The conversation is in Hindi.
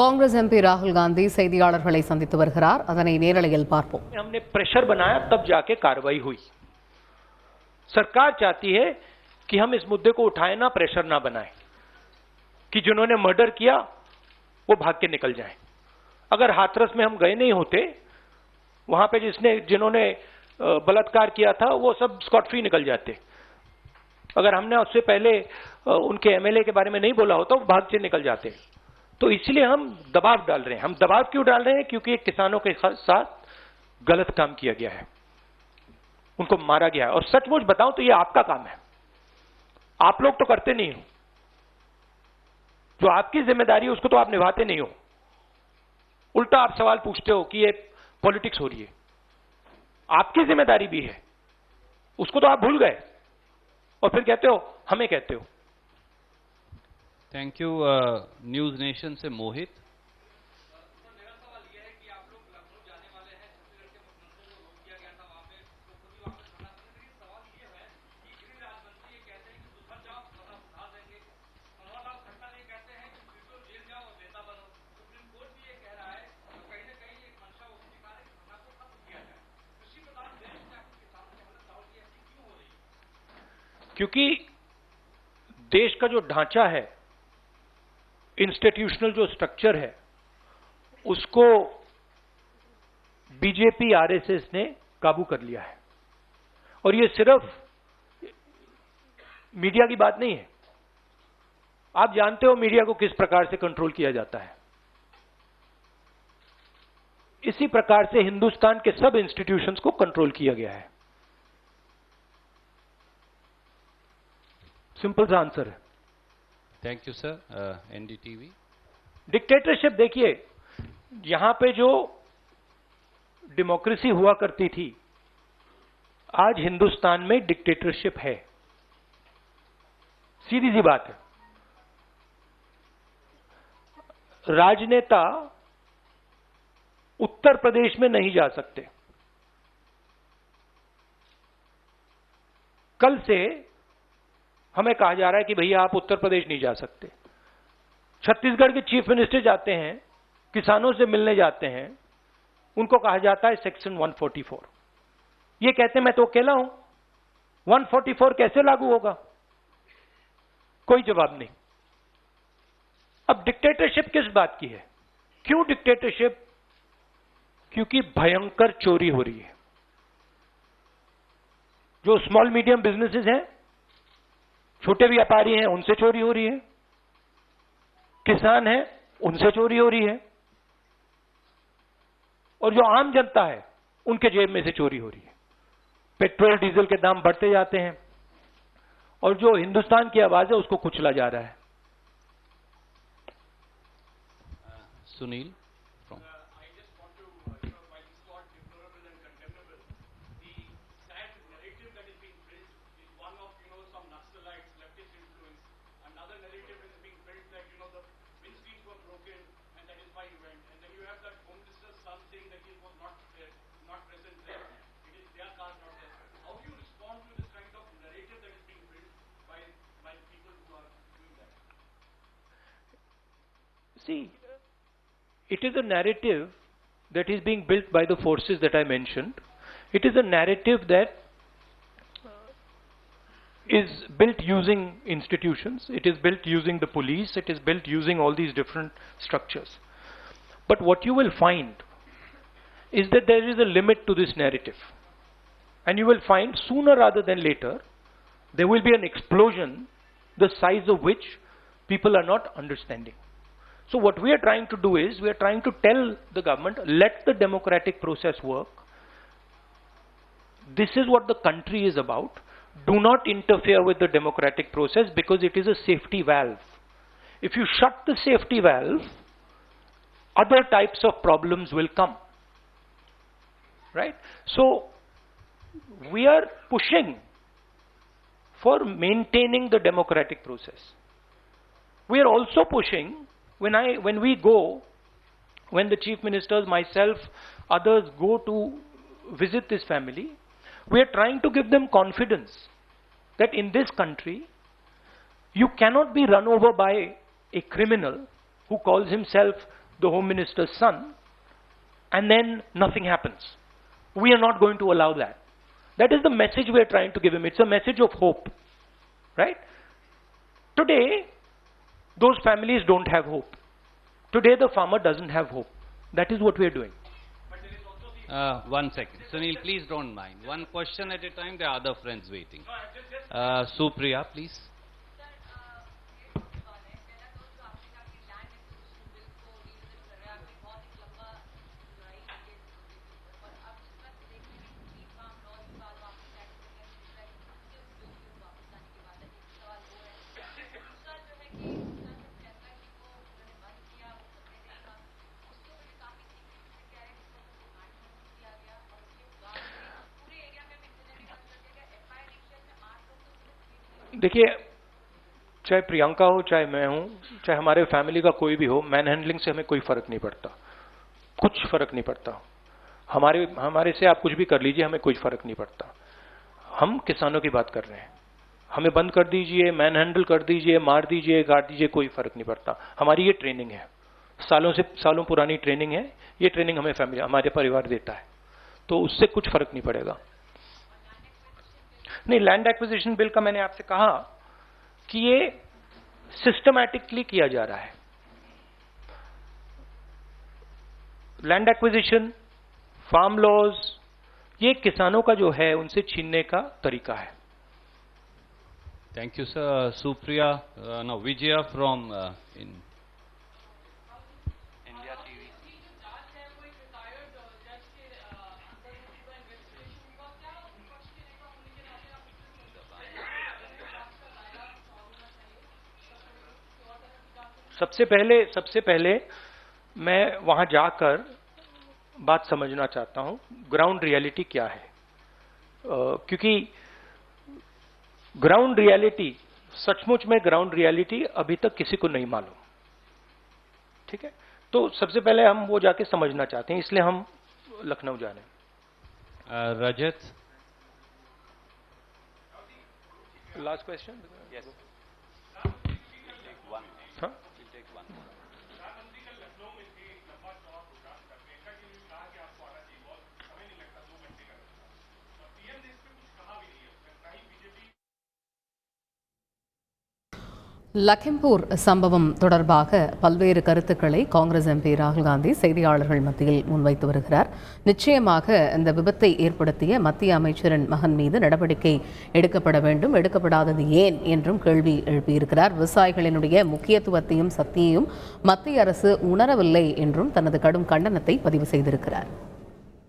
காங்கிரஸ் எம்பி ராகுல் காந்தி செய்தியாளர்களை சந்தித்து வருகிறார். அதனை நேரலையில் பார்ப்போம். हमने प्रेशर बनाया तब जाके कार्रवाई हुई. सरकार चाहती है कि हम इस मुद्दे को उठाएं ना, प्रेशर ना बनाएं कि जिन्होंने मर्डर किया वो भाग के निकल जाएं. अगर हाथरस में हम गए नहीं होते, वहां पे जिन्होंने बलात्कार किया था वो सब स्कॉट फ्री निकल जाते. अगर हमने उससे पहले उनके एमएलए के बारे में नहीं बोला होता वो भाग से निकल जाते. तो इसलिए हम दबाव डाल रहे हैं. हम दबाव क्यों डाल रहे हैं? क्योंकि किसानों के साथ गलत काम किया गया है, उनको मारा गया है. और सचमुच बताऊं तो ये आपका काम है, आप लोग तो करते नहीं हो. जो आपकी जिम्मेदारी है उसको तो आप निभाते नहीं हो. उल्टा आप सवाल पूछते हो कि ये पॉलिटिक्स हो रही है. आपकी जिम्मेदारी भी है, उसको तो आप भूल गए और फिर कहते हो हमें कहते हो. Thank you. न्यूज नेशन से मोहित. क्योंकि देश का जो ढांचा है, इंस्टीट्यूशनल जो स्ट्रक्चर है, उसको बीजेपी आरएसएस ने काबू कर लिया है. और ये सिर्फ मीडिया की बात नहीं है. आप जानते हो मीडिया को किस प्रकार से कंट्रोल किया जाता है. इसी प्रकार से हिंदुस्तान के सब इंस्टीट्यूशंस को कंट्रोल किया गया है. सिंपल सा आंसर है. Thank you sir. NDTV. Dictatorship देखिए, यहां पे जो डेमोक्रेसी हुआ करती थी, आज हिंदुस्तान में डिक्टेटरशिप है. सीधी सी बात है. राजनेता उत्तर प्रदेश में नहीं जा सकते. कल से हमें कहा जा रहा है कि भैया आप उत्तर प्रदेश नहीं जा सकते. छत्तीसगढ़ के चीफ मिनिस्टर जाते हैं, किसानों से मिलने जाते हैं, उनको कहा जाता है सेक्शन 144. ये कहते हैं मैं तो अकेला हूं, 144 कैसे लागू होगा? कोई जवाब नहीं. अब डिक्टेटरशिप किस बात की है? क्यों डिक्टेटरशिप? क्योंकि भयंकर चोरी हो रही है. जो स्मॉल मीडियम बिजनेसेस हैं, छोटे व्यापारी हैं, उनसे चोरी हो रही है. किसान हैं, उनसे चोरी हो रही है. और जो आम जनता है, उनके जेब में से चोरी हो रही है. पेट्रोल डीजल के दाम बढ़ते जाते हैं और जो हिंदुस्तान की आवाज है उसको कुचला जा रहा है. Sunil. See, it is a narrative that is being built by the forces that I mentioned. It is a narrative that is built using institutions. It is built using the police. It is built using all these different structures. But what you will find is that there is a limit to this narrative. And you will find sooner rather than later, there will be an explosion the size of which people are not understanding. So what we are trying to do is, we are trying to tell the government, let the democratic process work. This is what the country is about. Do not interfere with the democratic process because it is a safety valve. If you shut the safety valve, other types of problems will come. Right? So we are pushing for maintaining the democratic process. We are also pushing, when the chief ministers, myself, others go to visit this family, we are trying to give them confidence that in this country, you cannot be run over by a criminal who calls himself the Home Minister's son, and then nothing happens. We are not going to allow that. That is the message we are trying to give him. It's a message of hope, right? Today, those families don't have hope. Today, the farmer doesn't have hope. That is what we are doing. 1 second. Sunil, please don't mind. One question at a time. There are other friends waiting. Supriya, please. देखिए, चाहे प्रियंका हो, चाहे मैं हूं, चाहे हमारे फैमिली का कोई भी हो, मैन हैंडलिंग से हमें कोई फर्क नहीं पड़ता, कुछ फर्क नहीं पड़ता। हमारे से आप कुछ भी कर लीजिए, हमें कोई फर्क नहीं पड़ता। हम किसानों की बात कर रहे हैं। हमें बंद कर दीजिए, मैन हैंडल कर दीजिए, मार दीजिए, काट दीजिए, कोई फर्क नहीं पड़ता। हमारी ये ट्रेनिंग है, सालों पुरानी ट्रेनिंग है। ये ट्रेनिंग हमें फैमिली, हमारे परिवार देता है, तो उससे कुछ फर्क नहीं पड़ेगा। नहीं, लैंड एक्विजिशन बिल का मैंने आपसे कहा कि ये सिस्टमैटिकली किया जा रहा है। लैंड एक्विजिशन, फार्म लॉज, ये किसानों का जो है उनसे छीनने का तरीका है। Thank you, sir. Supriya, no, Vijaya from in India TV. सबसे पहले मैं वहां जाकर बात समझना चाहता हूं, ग्राउंड रियलिटी क्या है, क्योंकि ग्राउंड रियलिटी, सचमुच में ग्राउंड रियलिटी अभी तक किसी को नहीं मालूम। ठीक है, तो सबसे पहले हम वो जाके समझना चाहते हैं, इसलिए हम लखनऊ जा रहे हैं। Rajat. Last question. Yes. हाँ, லக்கிம்பூர் சம்பவம் தொடர்பாக பல்வேறு கருத்துக்களை காங்கிரஸ் எம்பி ராகுல் காந்தி செய்தியாளர்கள் மத்தியில் முன்வைத்து வருகிறார். நிச்சயமாக இந்த விபத்தை ஏற்படுத்திய மத்திய அமைச்சரின் மகன் மீது நடவடிக்கை எடுக்கப்பட வேண்டும், எடுக்கப்படாதது ஏன் என்றும் கேள்வி எழுப்பியிருக்கிறார். விவசாயிகளினுடைய முக்கியத்துவத்தையும் சக்தியையும் மத்திய அரசு உணரவில்லை என்றும் தனது கடும் கண்டனத்தை பதிவு செய்திருக்கிறார்.